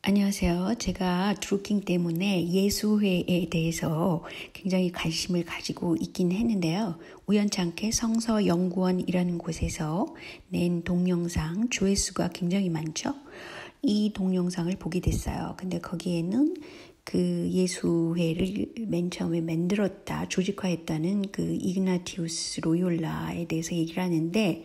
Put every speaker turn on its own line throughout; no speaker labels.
안녕하세요. 제가 드루킹 때문에 예수회에 대해서 굉장히 관심을 가지고 있긴 했는데요. 우연찮게 성서연구원이라는 곳에서 낸 동영상 조회수가 굉장히 많죠. 이 동영상을 보게 됐어요. 근데 거기에는 그 예수회를 맨 처음에 만들었다, 조직화했다는 그 이그나티우스 로욜라에 대해서 얘기를 하는데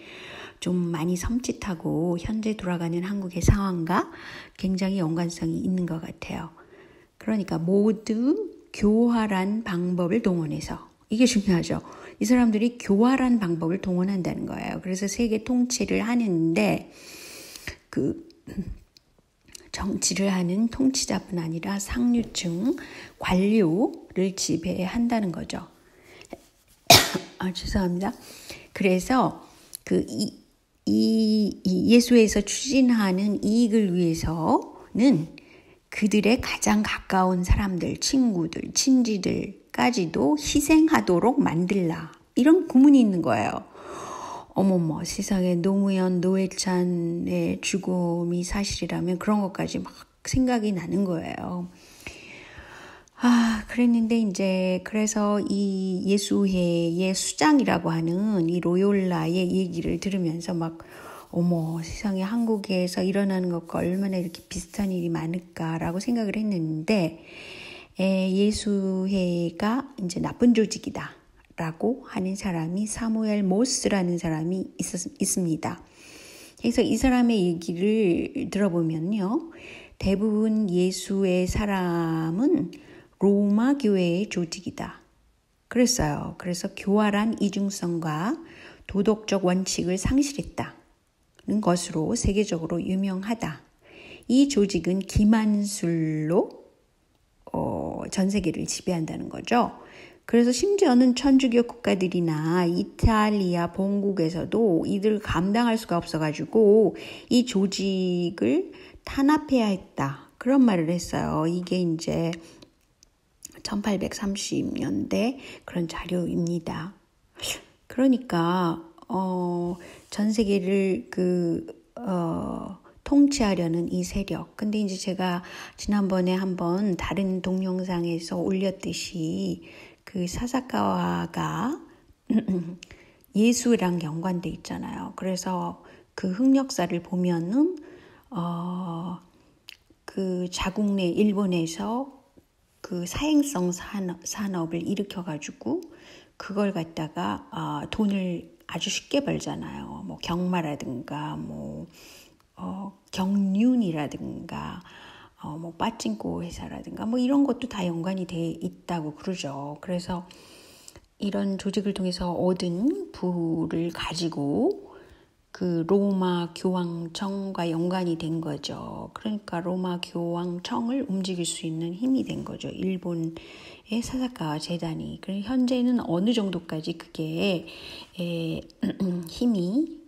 좀 많이 섬찟하고 현재 돌아가는 한국의 상황과 굉장히 연관성이 있는 것 같아요. 그러니까 모두 교활한 방법을 동원해서, 이게 중요하죠. 이 사람들이 교활한 방법을 동원한다는 거예요. 그래서 세계 통치를 하는데 그 정치를 하는 통치자뿐 아니라 상류층 관료를 지배한다는 거죠. 죄송합니다. 그래서 이 예수에서 추진하는 이익을 위해서는 그들의 가장 가까운 사람들, 친구들, 친지들까지도 희생하도록 만들라. 이런 구문이 있는 거예요. 어머머, 세상에 노무현, 노회찬의 죽음이 사실이라면 그런 것까지 막 생각이 나는 거예요. 그랬는데 이제 그래서 이 예수회의 수장이라고 하는 이 로욜라의 얘기를 들으면서 막 어머, 세상에 한국에서 일어나는 것과 얼마나 이렇게 비슷한 일이 많을까라고 생각을 했는데 예수회가 이제 나쁜 조직이다라고 하는 사람이 사무엘 모스라는 사람이 있습니다. 그래서 이 사람의 얘기를 들어보면요. 대부분 예수의 사람은 로마 교회의 조직이다. 그랬어요. 그래서 교활한 이중성과 도덕적 원칙을 상실했다는 것으로 세계적으로 유명하다. 이 조직은 기만술로 전 세계를 지배한다는 거죠. 그래서 심지어는 천주교 국가들이나 이탈리아 본국에서도 이들을 감당할 수가 없어가지고 이 조직을 탄압해야 했다. 그런 말을 했어요. 이게 이제 1830년대 그런 자료입니다. 그러니까 전 세계를 통치하려는 이 세력. 근데 이제 제가 지난번에 한번 다른 동영상에서 올렸듯이 그 사사카와가 예수랑 연관돼 있잖아요. 그래서 그 흑역사를 보면은 그 자국 내 일본에서 그 사행성 산업을 일으켜가지고 그걸 갖다가 돈을 아주 쉽게 벌잖아요. 뭐 경마라든가 경륜이라든가 뭐 빠찡코 회사라든가 뭐 이런 것도 다 연관이 돼 있다고 그러죠. 그래서 이런 조직을 통해서 얻은 부를 가지고 그 로마 교황청과 연관이 된 거죠. 그러니까 로마 교황청을 움직일 수 있는 힘이 된 거죠. 일본의 사사카와 재단이. 그래서 현재는 어느 정도까지 그게 힘이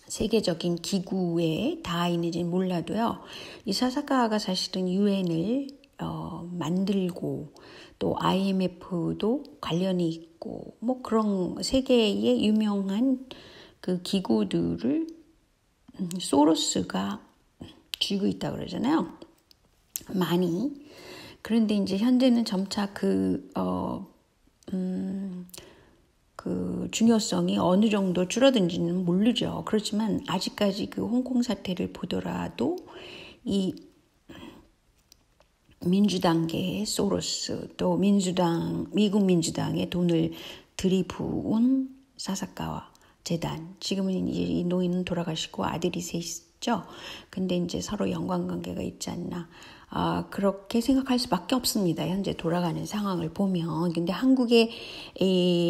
세계적인 기구에 닿아 있는지는 몰라도요. 이 사사카와가 사실은 유엔을 만들고 또 IMF도 관련이 있고 뭐 그런 세계의 유명한 그 기구들을 소로스가 쥐고 있다고 그러잖아요. 많이. 그런데 이제 현재는 점차 그 중요성이 어느 정도 줄어든지는 모르죠. 그렇지만 아직까지 그 홍콩 사태를 보더라도 이 민주당계의 소로스 또 미국 민주당의 돈을 들이부은 사사카와 재단. 지금은 이제 이 노인은 돌아가시고 아들이 셋이죠. 근데 이제 서로 연관관계가 있지 않나. 그렇게 생각할 수밖에 없습니다. 현재 돌아가는 상황을 보면. 근데 한국의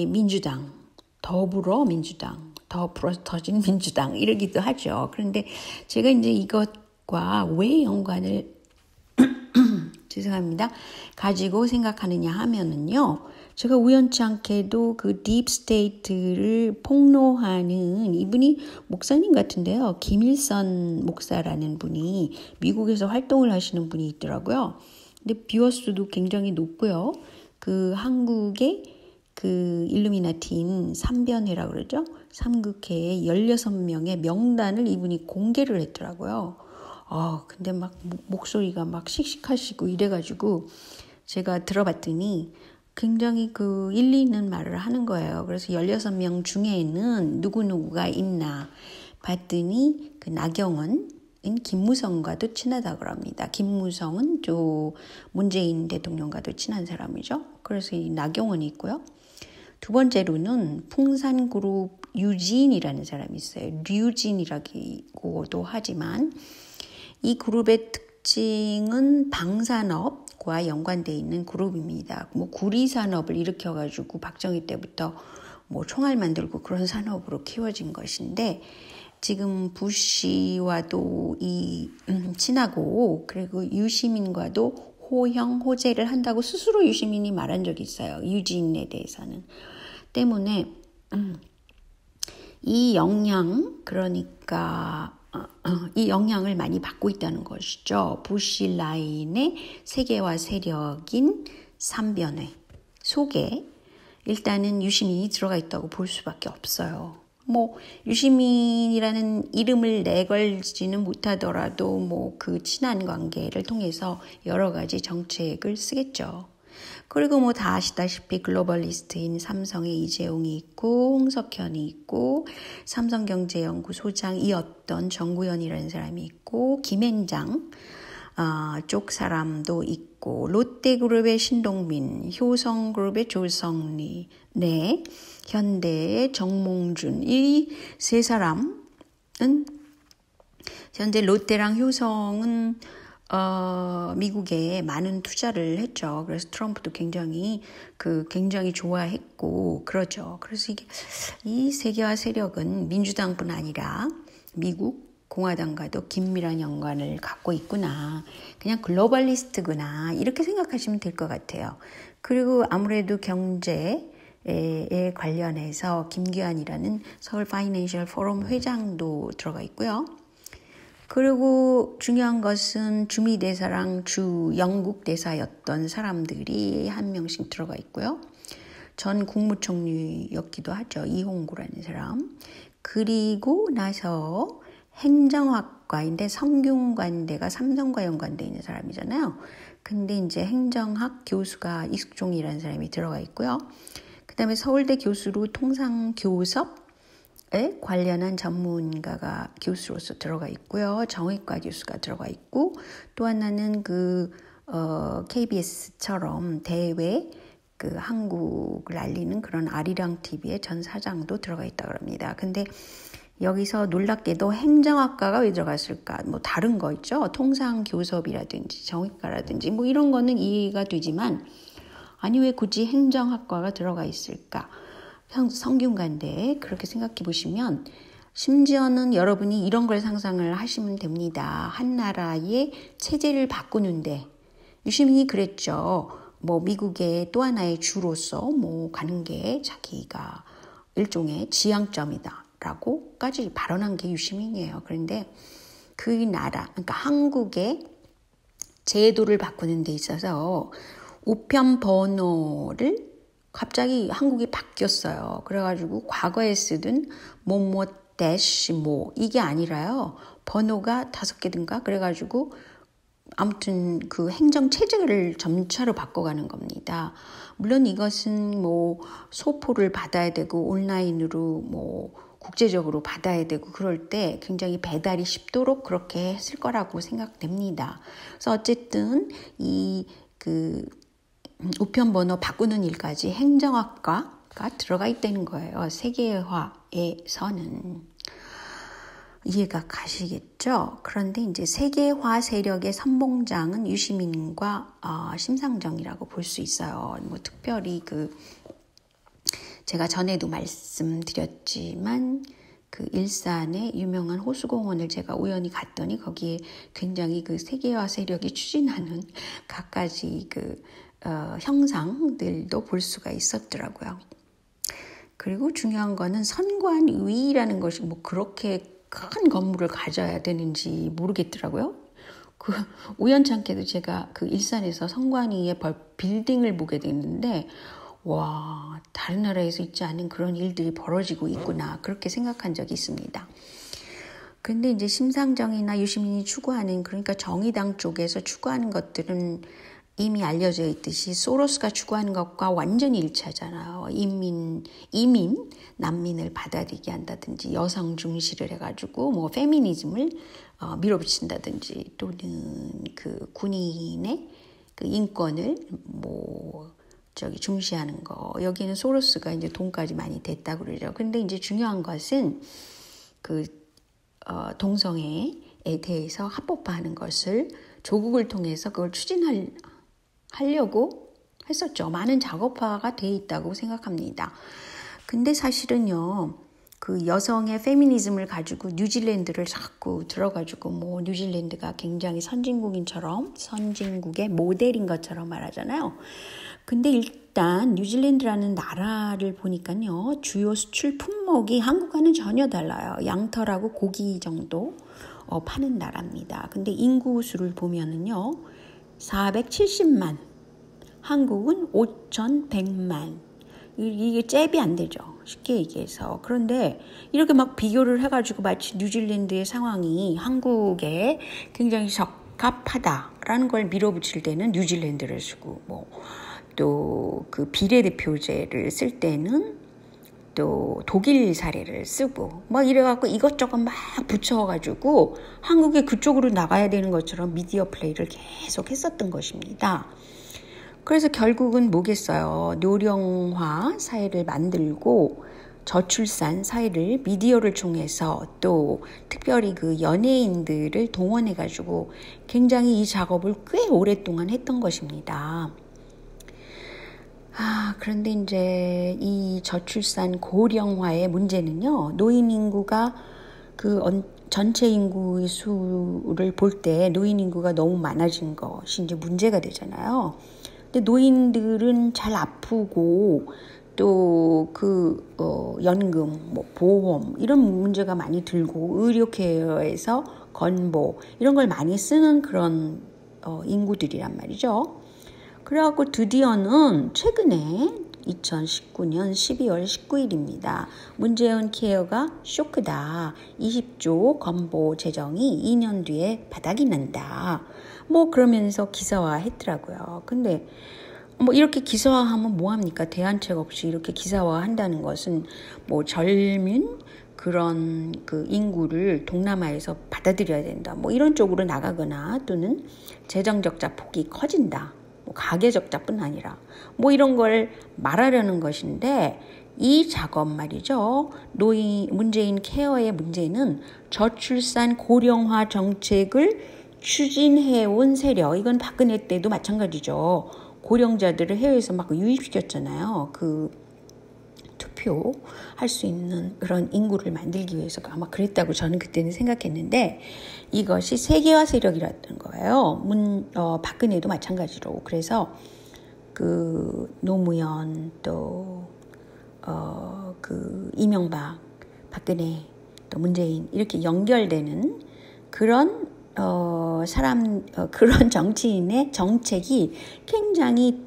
민주당, 더불어민주당, 더 부러터진 민주당 이러기도 하죠. 그런데 제가 이제 이것과 왜 연관을 죄송합니다. 가지고 생각하느냐 하면은요. 제가 우연치 않게도 그 딥스테이트를 폭로하는 이분이 목사님 같은데요. 김일선 목사라는 분이 미국에서 활동을 하시는 분이 있더라고요. 근데 뷰어수도 굉장히 높고요. 그 한국의 그 일루미나티인 삼변회라고 그러죠. 삼국회의 16명의 명단을 이분이 공개를 했더라고요. 근데 막 목소리가 막 씩씩하시고 이래가지고 제가 들어봤더니 굉장히 그 일리 있는 말을 하는 거예요. 그래서 16명 중에는 누구누구가 있나 봤더니 그 나경원은 김무성과도 친하다고 합니다. 김무성은 또 문재인 대통령과도 친한 사람이죠. 그래서 이 나경원이 있고요. 두 번째로는 풍산그룹 유진이라는 사람이 있어요. 류진이라고도 하지만 이 그룹의 특징은 방산업과 연관되어 있는 그룹입니다. 뭐 구리산업을 일으켜가지고 박정희 때부터 뭐 총알 만들고 그런 산업으로 키워진 것인데 지금 부시와도 친하고 그리고 유시민과도 호형, 호재를 한다고 스스로 유시민이 말한 적이 있어요. 유진에 대해서는. 때문에 이 영향, 그러니까 이 영향을 많이 받고 있다는 것이죠. 부시 라인의 세계화 세력인 삼변회 속에 일단은 유시민이 들어가 있다고 볼 수밖에 없어요. 뭐 유시민이라는 이름을 내걸지는 못하더라도 뭐 그 친한 관계를 통해서 여러 가지 정책을 쓰겠죠. 그리고 뭐 다 아시다시피 글로벌리스트인 삼성의 이재용이 있고 홍석현이 있고 삼성경제연구소장이었던 정구현이라는 사람이 있고 김앤장 쪽 사람도 있고 롯데그룹의 신동빈, 효성그룹의 조성리, 현대의 정몽준 이 세 사람은 현재 롯데랑 효성은 미국에 많은 투자를 했죠. 그래서 트럼프도 굉장히 좋아했고 그러죠. 그래서 이 세계화 세력은 민주당뿐 아니라 미국 공화당과도 긴밀한 연관을 갖고 있구나. 그냥 글로벌리스트구나. 이렇게 생각하시면 될 것 같아요. 그리고 아무래도 경제에 관련해서 김기환이라는 서울 파이낸셜 포럼 회장도 들어가 있고요. 그리고 중요한 것은 주미대사랑 영국 대사였던 사람들이 한 명씩 들어가 있고요. 전 국무총리였기도 하죠. 이홍구라는 사람. 그리고 나서 행정학과인데 성균관대가 삼성과 연관되어 있는 사람이잖아요. 근데 이제 행정학 교수가 이숙종이라는 사람이 들어가 있고요. 그 다음에 서울대 교수로 통상교섭 관련한 전문가가 교수로서 들어가 있고요. 정외과 교수가 들어가 있고 또 하나는 KBS처럼 대외 한국을 알리는 그런 아리랑 TV의 전 사장도 들어가 있다고 합니다. 근데 여기서 놀랍게도 행정학과가 왜 들어갔을까? 뭐 다른 거 있죠. 통상교섭이라든지 정외과라든지 뭐 이런 거는 이해가 되지만 아니 왜 굳이 행정학과가 들어가 있을까? 성균관대에 그렇게 생각해 보시면 심지어는 여러분이 이런 걸 상상을 하시면 됩니다. 한 나라의 체제를 바꾸는데 유시민이 그랬죠. 뭐 미국의 또 하나의 주로서 뭐 가는 게 자기가 일종의 지향점이다라고까지 발언한 게 유시민이에요. 그런데 그 나라, 그러니까 한국의 제도를 바꾸는 데 있어서 우편 번호를 갑자기 한국이 바뀌었어요. 그래가지고 과거에 쓰던 이게 아니라요. 번호가 5개든가 그래가지고 아무튼 그 행정 체제를 점차로 바꿔가는 겁니다. 물론 이것은 뭐 소포를 받아야 되고 온라인으로 뭐 국제적으로 받아야 되고 그럴 때 굉장히 배달이 쉽도록 그렇게 했을 거라고 생각됩니다. 그래서 어쨌든 우편번호 바꾸는 일까지 행정학과가 들어가 있다는 거예요. 세계화에서는. 이해가 가시겠죠? 그런데 이제 세계화 세력의 선봉장은 유시민과 심상정이라고 볼 수 있어요. 뭐 특별히 제가 전에도 말씀드렸지만 일산의 유명한 호수공원을 제가 우연히 갔더니 거기에 굉장히 세계화 세력이 추진하는 갖가지 형상들도 볼 수가 있었더라고요. 그리고 중요한 거는 선관위라는 것이 뭐 그렇게 큰 건물을 가져야 되는지 모르겠더라고요. 우연찮게도 제가 일산에서 선관위의 빌딩을 보게 됐는데 와, 다른 나라에서 있지 않은 그런 일들이 벌어지고 있구나 그렇게 생각한 적이 있습니다. 근데 이제 심상정이나 유시민이 추구하는, 그러니까 정의당 쪽에서 추구하는 것들은 이미 알려져 있듯이 소로스가 추구하는 것과 완전히 일치하잖아요. 이민, 난민을 받아들이게 한다든지 여성 중시를 해가지고 뭐 페미니즘을 밀어붙인다든지, 또는 그 군인의 그 인권을 중시하는 거. 여기는 소로스가 이제 돈까지 많이 됐다고 그러죠. 근데 이제 중요한 것은 동성애에 대해서 합법화하는 것을 조국을 통해서 그걸 추진하려고 했었죠. 많은 작업화가 돼 있다고 생각합니다. 근데 사실은요, 그 여성의 페미니즘을 가지고 뉴질랜드를 자꾸 들어가지고 뭐 뉴질랜드가 굉장히 선진국의 모델인 것처럼 말하잖아요. 근데 일단 뉴질랜드라는 나라를 보니까요, 주요 수출 품목이 한국과는 전혀 달라요. 양털하고 고기 정도 파는 나라입니다. 근데 인구 수를 보면은요, 470만, 한국은 5,100만. 이게 잽이 안 되죠. 쉽게 얘기해서. 그런데 이렇게 막 비교를 해가지고 마치 뉴질랜드의 상황이 한국에 굉장히 적합하다라는 걸 밀어붙일 때는 뉴질랜드를 쓰고, 또 그 비례대표제를 쓸 때는 또 독일 사례를 쓰고 이래갖고 이것저것 막 붙여가지고 한국이 그쪽으로 나가야 되는 것처럼 미디어 플레이를 계속 했었던 것입니다. 그래서 결국은 뭐겠어요? 노령화 사회를 만들고 저출산 사회를 미디어를 통해서, 또 특별히 그 연예인들을 동원해가지고 굉장히 이 작업을 꽤 오랫동안 했던 것입니다. 그런데 이제 이 저출산 고령화의 문제는요, 노인 인구가 전체 인구의 수를 볼 때 노인 인구가 너무 많아진 것이 이제 문제가 되잖아요. 근데 노인들은 잘 아프고 또 연금, 보험 이런 문제가 많이 들고 의료케어에서 건보 이런 걸 많이 쓰는 그런 인구들이란 말이죠. 그래갖고 드디어는 최근에 2019년 12월 19일입니다. 문재인 케어가 쇼크다. 20조 건보 재정이 2년 뒤에 바닥이 난다. 그러면서 기사화했더라고요. 근데 이렇게 기사화하면 뭐합니까? 대안책 없이 이렇게 기사화한다는 것은 젊은 그런 그 인구를 동남아에서 받아들여야 된다. 이런 쪽으로 나가거나, 또는 재정 적자 폭이 커진다. 가계 적자뿐 아니라 이런 걸 말하려는 것인데, 이 작업 말이죠. 문재인 케어의 문제는 저출산 고령화 정책을 추진해온 세력, 이건 박근혜 때도 마찬가지죠. 고령자들을 해외에서 막 유입시켰잖아요. 투표할 수 있는 그런 인구를 만들기 위해서 아마 그랬다고 저는 그때는 생각했는데, 이것이 세계화 세력이라는 거예요. 박근혜도 마찬가지로. 그래서 노무현, 또 이명박, 박근혜, 또 문재인 이렇게 연결되는 그런 그런 정치인의 정책이 굉장히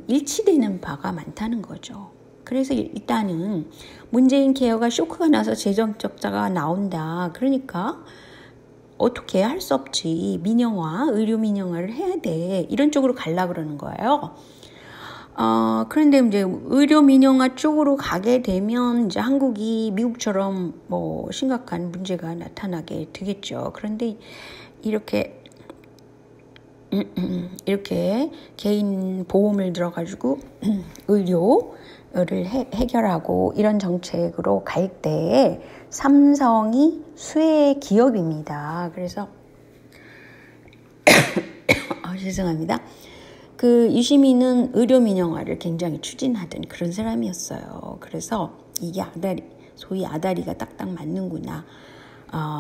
일치되는 바가 많다는 거죠. 그래서 일단은 문재인 케어가 쇼크가 나서 재정 적자가 나온다. 그러니까 어떻게 할 수 없지. 의료 민영화를 해야 돼. 이런 쪽으로 가려고 그러는 거예요. 그런데 이제 의료 민영화 쪽으로 가게 되면 이제 한국이 미국처럼 심각한 문제가 나타나게 되겠죠. 그런데 이렇게 개인 보험을 들어가지고 의료를 해결하고 이런 정책으로 갈 때 삼성이 수혜 기업입니다. 그래서 죄송합니다. 유시민은 의료 민영화를 굉장히 추진하던 그런 사람이었어요. 그래서 이게 소위 아다리가 딱딱 맞는구나.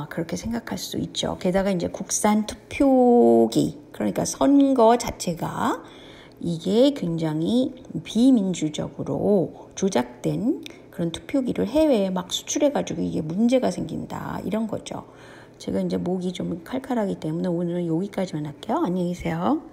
그렇게 생각할 수 있죠. 게다가 이제 국산 투표기, 그러니까 선거 자체가 이게 굉장히 비민주적으로 조작된 그런 투표기를 해외에 막 수출해가지고 이게 문제가 생긴다. 이런 거죠. 제가 이제 목이 좀 칼칼하기 때문에 오늘은 여기까지만 할게요. 안녕히 계세요.